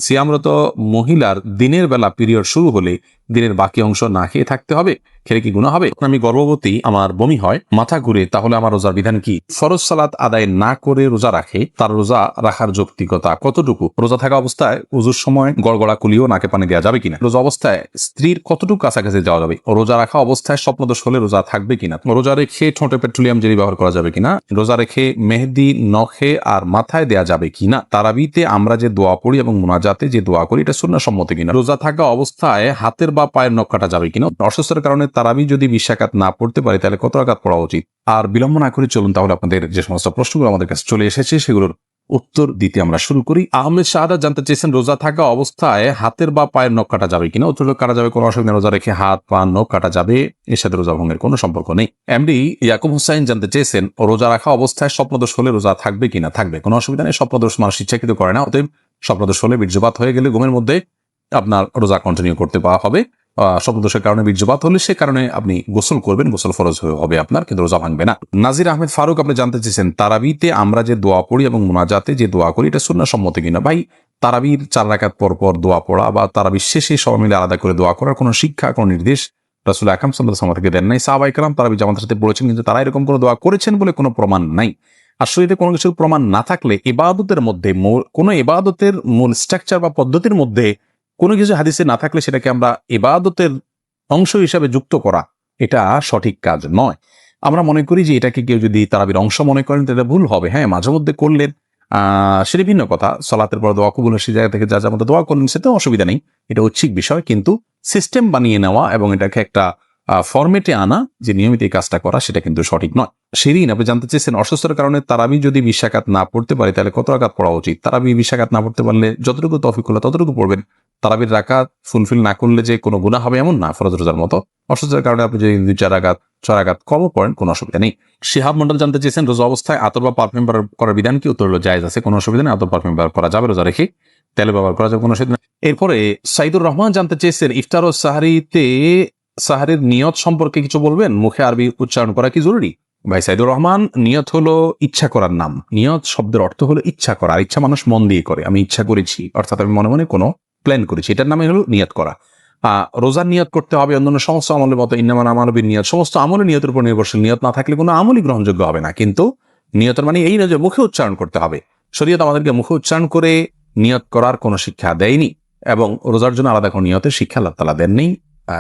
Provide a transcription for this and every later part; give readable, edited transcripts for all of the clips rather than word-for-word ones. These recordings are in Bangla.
সিয়ামরত মহিলার দিনের বেলা পিরিয়ড শুরু হলে দিনের বাকি অংশ না খেয়ে থাকতে হবে, খেলে কি গুনাহ হবে? আমি গর্ভবতী, আমার বমি হয়, মাথা ঘুরে, তাহলে আমার রোজার বিধান কি? ফরজ সালাত আদায় না করে রোজা রাখে, তার রোজা রাখার যৌক্তিকতা কতটুকু? রোজা থাকা অবস্থায় উজুর সময় গড়গড়া কুলিও নাকে পানি দেওয়া যাবে কিনা? রোজা অবস্থায় স্ত্রীর কতটুকু কাছাকাছি যাওয়া যাবে? রোজা রাখা অবস্থায় স্বপ্নদোষ হলে রোজা থাকবে কিনা? রোজা রেখে ঠোঁটে পেট্রোলিয়াম জেলি ব্যবহার করা যাবে কিনা? রোজা রেখে মেহেদি নখে আর মাথায় দেয়া যাবে কিনা? তারাবিতে আমরা যে দোয়া পড়ি এবং মোনাজাতে যে দোয়া করি এটা সুন্নাহ সম্মত কিনা? রোজা থাকা অবস্থায় হাতের বা পায়ের নখ কাটা যাবে কিনা? অসুস্থতার কারণে তারাবি যদি 20 রাকাত না পড়তে পারে তাহলে কত রাকাত পড়া উচিত? আর বিলম্ব না করে চলুন তাহলে আপনাদের যে সমস্ত প্রশ্নগুলো আমাদের কাছে চলে এসেছে সেগুলোর উত্তর দিতে আমরা শুরু করি। আহমেদ শাহাদাত জানতে চেয়েছেন, রোজা থাকা অবস্থায় হাতের বা পায়ের নখ কাটা যাবে কিনা? উত্তর কাটা যাবে, কোনো অসুবিধা। রোজা রেখে হাত পা নখ কাটা যাবে, এর সাথে রোজা ভঙ্গের কোনো সম্পর্ক নেই। এমডি ইয়াকুব হোসাইন জানতে চেয়েছেন, রোজা রাখা অবস্থায় স্বপ্নদোষ হলে রোজা থাকবে কিনা? থাকবে, কোনো অসুবিধা নেই। স্বপ্নদোষ মানুষ ইচ্ছাকৃত করে না, অতএব স্বপ্নদোষ হলে বীর্যপাত হয়ে গেলে ঘুমের মধ্যে আপনার রোজা কন্টিনিউ করতে পাওয়া হবে। স্বপ্নদোষের কারণে বীর্যপাত হলে সে কারণে আপনি গোসল করবেন, গোসল ফরজ হবে আপনার, কিন্তু রোজা ভাঙবে না। নাজির আহমেদ ফারুক আপনি জানতে চেয়েছেন, তারাবিতে আমরা যে দোয়া পড়ি এবং মোনাজাতে যে দোয়া করি এটা সুন্নাহ সম্মত কিনা? ভাই, তারাবির 4 রাকাত পর পর দোয়া পড়া বা তারাবির শেষে সবাই মিলে আলাদা করে দোয়া করার কোনো শিক্ষা, কোনো নির্দেশ রাসূল আকরাম সাল্লাল্লাহু আলাইহি ওয়াসাল্লাম থেকে দেন নাই। সাহাবায়ে কেরাম তারাবি জামাতের সাথে পড়েছেন, কিন্তু তারা এরকম কোনো দোয়া করেছেন বলে কোনো প্রমাণ নাই। আর শরীরে কোনো কিছুর প্রমাণ না থাকলে ইবাদতের মধ্যে কোনো ইবাদতের মূল স্ট্রাকচার বা পদ্ধতির মধ্যে কোনো কিছু হাদিসে না থাকলে সেটাকে আমরা ইবাদতের অংশ হিসাবে যুক্ত করা এটা সঠিক কাজ নয়। আমরা মনে করি যে এটাকে কেউ যদি তারাবির অংশ মনে করেন তাহলে ভুল হবে। হ্যাঁ, মাঝে মধ্যে করলেন সেটা ভিন্ন কথা। সলাতের পর দোয়া কবুল সে জায়গা থেকে যা যা মতো দোয়া করলেন সেটাও অসুবিধা নেই, এটা ঐচ্ছিক বিষয়। কিন্তু সিস্টেম বানিয়ে নেওয়া এবং এটাকে একটা ফরম্যাটে আনা যে নিয়মিত এই কাজটা করা সেটা কিন্তু সঠিক নয়। সেদিন আপনি জানতে চেয়েছেন, অসুস্থতার কারণে তারাবি যদি 20 রাকাত না পড়তে পারে তাহলে কত রাকাত পড়া উচিত? তারাবি 20 রাকাত না পড়তে পারলে যতটুকু তৌফিক হলো ততটুকু পড়বেন। তারাবির রাকাত ফুলফিল না করলে যে কোনো গুনাহ হবে এমন না, ফরজ রোজার মতো। অসুস্থতার কারণে আপনি যদি 2-4 রাকাত 6 রাকাত কমও পড়েন কোনো অসুবিধা নেই। শিহাব মন্ডল জানতে চেয়েছেন, রোজা অবস্থায় আতর বা পারফিউম ব্যবহার করার বিধান কি? উত্তর হলো জায়েজ আছে, কোনো অসুবিধা নেই। আতর পারফিউম ব্যবহার করা যাবে, রোজা রেখে তেল ব্যবহার করা যাবে, কোনো অসুবিধা নেই। এরপরে সাইদুর রহমান জানতে চেয়েছেন, ইফতার ও সাহারির নিয়ত সম্পর্কে কিছু বলবেন? মুখে আরবি উচ্চারণ করা কি জরুরি? ভাই সাইদুর রহমান, নিয়ত হলো ইচ্ছা করার নাম। নিয়ত শব্দের অর্থ হলো ইচ্ছা করা, আর ইচ্ছা মানুষ মন দিয়ে করে। আমি ইচ্ছা করেছি, অর্থাৎ আমি মনে মনে কোনো প্ল্যান করেছি, এটার নামে হলো নিয়ত করা। রোজার নিয়ত করতে হবে অন্যান্য সমস্ত আমলের মতো, ইন্নামাল আমালু বিন্নিয়াত, সমস্ত আমলে নিয়তের উপর নির্ভরশীল। নিয়ত না থাকলে কোনো আমলই গ্রহণযোগ্য হবে না। কিন্তু নিয়তের মানে এই না যে মুখে উচ্চারণ করতে হবে। শরীয়ত আমাদেরকে মুখে উচ্চারণ করে নিয়ত করার কোনো শিক্ষা দেয়নি, এবং রোজার জন্য আলাদা কোনো নিয়তের শিক্ষা আল্লাহ তাআলা দেননি।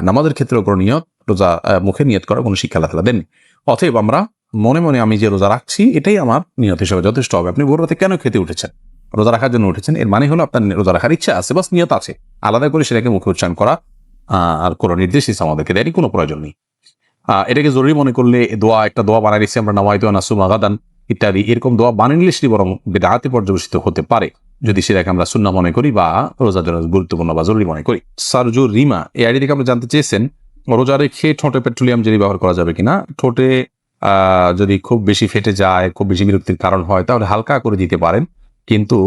নামাজের ক্ষেত্রে কোনো নিয়ত, রোজা মুখে নিয়ত করার কোনো শিক্ষা আল্লাহ তাআলা দেননি। অতএব আমরা মনে মনে আমি যে রোজা রাখছি এটাই আমার নিয়ত হিসেবে যথেষ্ট হবে। আপনি ভোর রাতে কেন খেতে উঠেছেন? রোজা রাখার জন্য উঠেছেন, এর মানে হলো আপনার রোজা রাখার ইচ্ছা আছে, বাস নিয়ত আছে। আলাদা করে সেটাকে মুখে উচ্চারণ করা আর কোনো নির্দেশ আমাদেরকে দেয়নি, কোনো প্রয়োজন নেই। এটাকে জরুরি মনে করলে একটা দোয়া বানাই দিচ্ছি আমরা, নাওয়াইতু আন আসুমা গাদান ইত্যাদি, এরকম দোয়া বানিয়ে নিলে সেটি বরং বিদআতে পর্যবেসিত হতে পারে যদি সেটাকে আমরা সুন্নাহ মনে করি বা রোজার জন্য গুরুত্বপূর্ণ বা জরুরি মনে করি। সারজু রিমা এই আইডি থেকে আমরা জানতে চেয়েছেন, রোজা রেখে ঠোঁটে পেট্রোলিয়াম জেলি ব্যবহার করা যাবে কিনা? ঠোঁটে যদি খুব বেশি ফেটে যায়, খুব বেশি বিরক্তির কারণ হয়, তাহলে হালকা করে দিতে পারেন। কিন্তু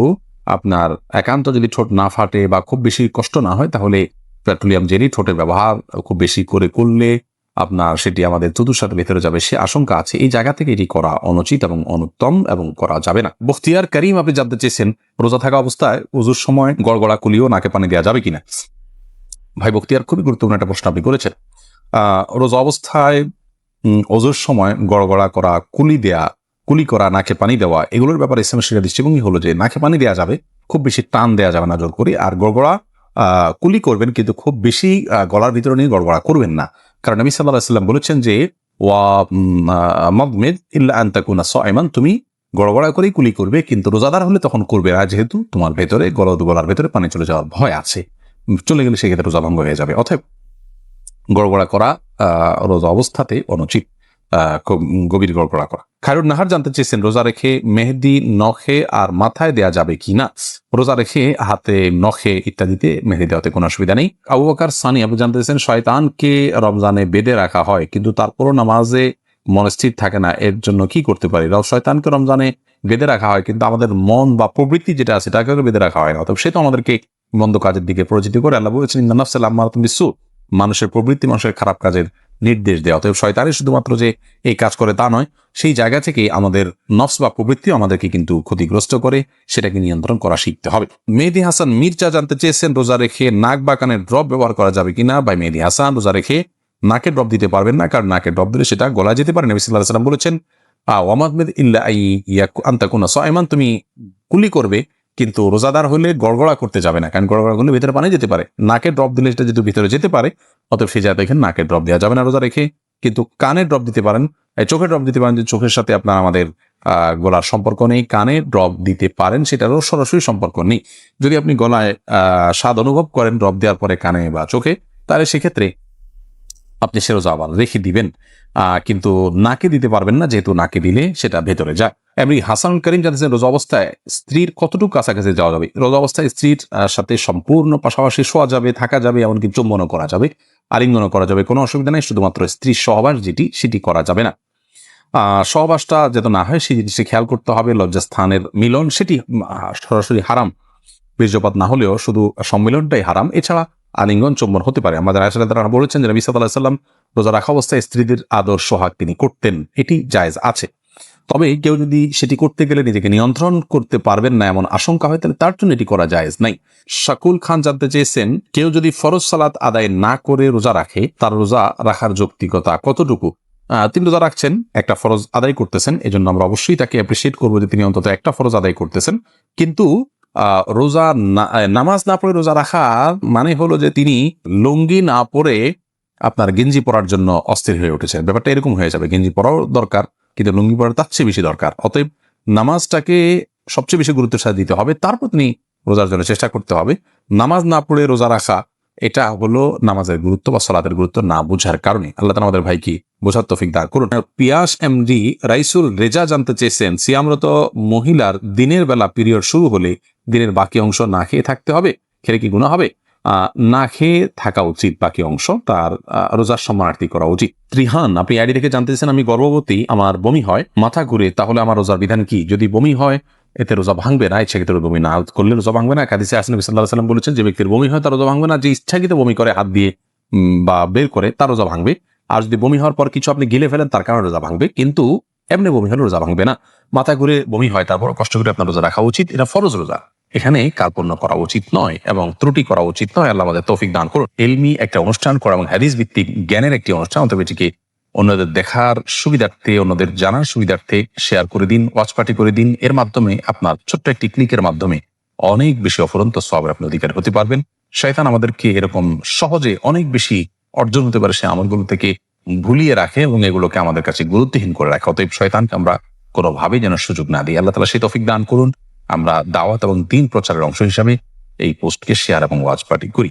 আপনার একান্ত যদি ঠোঁট না ফাটে বা খুব বেশি কষ্ট না হয় তাহলে পেট্রোলিয়াম জেলি ঠোঁটের ব্যবহার খুব বেশি করে করলে আপনার সেটি আমাদের থুতুর সাথে ভেতরে যাবে, সে আশঙ্কা আছে। এই জায়গা থেকে এটি করা অনুচিত এবং অনুত্তম এবং করা যাবে না। বখতিয়ার করিম আপনি জানতে চেয়েছেন, রোজা থাকা অবস্থায় উজুর সময় গড়গড়া কুলিও নাকে পানি দেওয়া যাবে কিনা? ভাই বখতিয়ার, খুবই গুরুত্বপূর্ণ একটা প্রশ্ন আপনি করেছেন। রোজা অবস্থায় ওজুর সময় গড়গড়া করা, কুলি করা, নাকে পানি দেওয়া, এগুলোর ব্যাপারে ইসলামের শিক্ষা দৃষ্টিভঙ্গি হলো যে নাকে পানি দেওয়া যাবে, খুব বেশি টান দেওয়া যাবে না জোর করে। আর গড়গড়া কুলি করবেন, কিন্তু খুব বেশি গলার ভিতরে নিয়ে গড়গড়া করবেন না। কারণ নবী সাল্লাল্লাহু আলাইহি ওয়াসাল্লাম বলেছেন যে মাদমিদ ইল্লা আন তাকুনা সাইমান, তুমি গড়গড়া করেই কুলি করবে, কিন্তু রোজাদার হলে তখন করবে না, যেহেতু তোমার ভেতরে গলার ভেতরে পানি চলে যাওয়ার ভয় আছে, চলে গেলে সেক্ষেত্রে রোজা ভঙ্গ হয়ে যাবে। অতএব গড়গড়া করা রোজা অবস্থাতে অনুচিত, খুব গভীর গড়গড়া করা। খায়রুন নাহার জানতে চেয়েছেন, রোজা রেখে মেহেদি নখে আর মাথায় দেয়া যাবে কিনা? রোজা রেখে হাতে, নখে ইত্যাদিতে মেহেদি দেওয়াতে কোনো অসুবিধা নেই। আবু বকর সানি আপনি জানতে চেয়েছেন, শয়তানকে রমজানে বেঁধে রাখা হয় কিন্তু তারপরও নামাজে মনস্থির থাকে না, এর জন্য কি করতে পারি? শয়তানকে রমজানে বেঁধে রাখা হয় কিন্তু আমাদের মন বা প্রবৃত্তি যেটা আছে তাকে বেঁধে রাখা হয় না, তবে সে তো আমাদেরকে মন্দ কাজের দিকে পরিচিত করে। আল্লাহ বলেছেন, ইন্নান নাফসা লাম্মারাতুন বিসসু, মানুষের প্রবৃত্তি মানুষের খারাপ কাজের নির্দেশ দেওয়া। অতএব শয়তানের শুধুমাত্র যে এই কাজ করে তা নয়, সেই জায়গা থেকে আমাদের নফস বা প্রবৃত্তিও আমাদেরকে কিন্তু ক্ষতিগ্রস্ত করে, সেটাকে নিয়ন্ত্রণ করা শিখতে হবে। মেহেদী হাসান মির্জা জানতে চেয়েছেন রোজা রেখে নাক বা কানের ড্রপ ব্যবহার করা যাবে কিনা। ভাই মেহেদী হাসান, রোজা রেখে নাকে ড্রপ দিতে পারবেন না, কারণ নাকে ড্রপ দিলে সেটা গলায় যেতে পারে। নবী সাল্লাল্লাহু আলাইহি ওয়াসাল্লাম বলেছেন ওয়ামাদমিদ ইল্লা আন্তাকুনা সাইমান, তুমি কুলি করবে কিন্তু রোজাদার হলে গড়গড়া করতে যাবে না, কারণ গড়গড়া করলে ভিতরে পানি যেতে পারে। নাকে ড্রপ দিলে সেটা যেহেতু ভিতরে যেতে পারে, অতএব সেই জায়গায় দেখেন নাকে ড্রপ দেওয়া যাবে না রোজা রেখে। কিন্তু কানে ড্রপ দিতে পারেন, চোখে ড্রপ দিতে পারেন, যে চোখের সাথে আপনার আমাদের গলার সম্পর্ক নেই, কানে ড্রপ দিতে পারেন, সেটারও সরাসরি সম্পর্ক নেই। যদি আপনি গলায় স্বাদ অনুভব করেন ড্রপ দেওয়ার পরে কানে বা চোখে, তাহলে সেক্ষেত্রে আপনি সে রোজা আবার রেখে দিবেন, কিন্তু নাকে দিতে পারবেন না, যেহেতু নাকে দিলে সেটা ভেতরে যায়। এমনি হাসানুল করিম জানতেছেন রোজা অবস্থায় স্ত্রীর কতটুকু কাছাকাছি যাওয়া যাবে। রোজা অবস্থায় স্ত্রীর সাথে সম্পূর্ণ পাশাপাশি শোয়া যাবে, থাকা যাবে, এমনকি চুম্বনও করা যাবে, আলিঙ্গনও করা যাবে, কোনো অসুবিধা নেই। শুধুমাত্র স্ত্রীর সহবাস সেটি করা যাবে না। সহবাসটা যাতে না হয় সেই জিনিসটি খেয়াল করতে হবে। লজ্জাস্থানের মিলন সেটি সরাসরি হারাম, বীর্যপাত না হলেও শুধু সম্মিলনটাই হারাম। এছাড়া আলিঙ্গন চুম্বন হতে পারে। আমাদের আয়েশা রাদিয়াল্লাহু আনহা বলেছেন যে নবী সাল্লাল্লাহু আলাইহি ওয়াসাল্লাম রোজা রাখা অবস্থায় স্ত্রীদের আদর সোহাগ তিনি করতেন, এটি জায়েজ আছে। তবে কেউ যদি সেটি করতে গেলে নিজেকে নিয়ন্ত্রণ করতে পারবেন না এমন আশঙ্কা হয়, তাহলে তার জন্য এটি করা জায়েজ নাই। শাকুল খান জানতে চেয়েছেন কেউ যদি ফরজ সালাত আদায় না করে রোজা রাখে, তার রোজা রাখার যৌক্তিকতা কতটুকু। তিনি রোজা রাখছেন, একটা ফরজ আদায় করতেছেন, এজন্য আমরা অবশ্যই তাকে অ্যাপ্রিসিয়েট করবো যে তিনি অন্তত একটা ফরজ আদায় করতেছেন। কিন্তু রোজা নামাজ না পড়ে রোজা রাখা মানে হলো যে তিনি লুঙ্গি না পরে আপনার গেঞ্জি পরার জন্য অস্থির হয়ে উঠেছেন। ব্যাপারটা এরকম হয়ে যাবে, গেঞ্জি পরাও দরকার কিন্তু লুঙ্গি পরা তার চেয়ে বেশি দরকার। অতএব নামাজটাকে সবচেয়ে বেশি গুরুত্বের সাথে দিতে হবে, তারপর তিনি রোজার জন্য চেষ্টা করতে হবে। নামাজ না পড়ে রোজা রাখা এটা হলো নামাজের গুরুত্ব বা সালাতের গুরুত্ব না বুঝার কারণে। আল্লাহ তাআলা আমাদের ভাইকে বোঝার তৌফিক দান করুন। পিয়াস এমডি রাইসুল রেজা জানতে চেয়েছেন সিয়ামরত মহিলার দিনের বেলা পিরিয়ড শুরু হলে দিনের বাকি অংশ না খেয়ে থাকতে হবে, খেলে কি গুনাহ হবে? না খেয়ে থাকা উচিত, বাকি অংশ তার রোজার সম্মানার্থী করা উচিত। ত্রিহান, আপনি আইডি থেকে জানতে চেয়েছেন আমি গর্ভবতী, আমার বমি হয়, মাথা ঘুরে, তাহলে আমার রোজার বিধান কি? যদি বমি হয় এতে রোজা ভাঙবে না, ইচ্ছাকৃত বমি না করলে রোজা ভাঙবে না। হাদিসে আসে নবী সাল্লাল্লাহু আলাইহি ওয়াসাল্লাম বলেছেন যে ব্যক্তির বমি হয় তার রোজা ভাঙবে না, যে ইচ্ছাকৃত বমি করে হাত দিয়ে বা বের করে তার রোজা ভাঙবে। আর যদি বমি হওয়ার পর কিছু আপনি গিলে ফেলেন তার কারণে রোজা ভাঙবে, কিন্তু এমনি বমি হলে রোজা ভাঙবে না। মাথা ঘুরে বমি হয়, তারপর কষ্ট করে আপনার রোজা রাখা উচিত, এটা ফরজ রোজা, এখানে কার্পণ্য করা উচিত নয় এবং ত্রুটি করা উচিত নয়। আল্লাহ আমাদের তৌফিক দান করুন। এলমি একটা অনুষ্ঠান করা এবং হাদিস ভিত্তিক জ্ঞানের একটি অনুষ্ঠান, তবে এটিকে অন্যদের দেখার সুবিধার্থে, অন্যদের জানার সুবিধার্থে শেয়ার করে দিন, ওয়াচ পার্টি করে দিন। এর মাধ্যমে আপনার ছোট্ট একটি ক্লিকের মাধ্যমে অনেক বেশি অফুরন্ত সওয়াবের আপনি অধিকারী হতে পারবেন। শয়তান আমাদেরকে এরকম সহজে অনেক বেশি অর্জন হতে পারে সে আমলগুলো থেকে ভুলিয়ে রাখে এবং এগুলোকে আমাদের কাছে গুরুত্বহীন করে রাখে। অতএব শয়তানকে আমরা কোনোভাবেই যেন সুযোগ না দিই। আল্লাহ তাআলা সেই তৌফিক দান করুন। আমরা দাওয়াত এবং দ্বীন প্রচারের অংশ হিসাবে এই পোস্টকে শেয়ার এবং ওয়াচ পার্টি করি।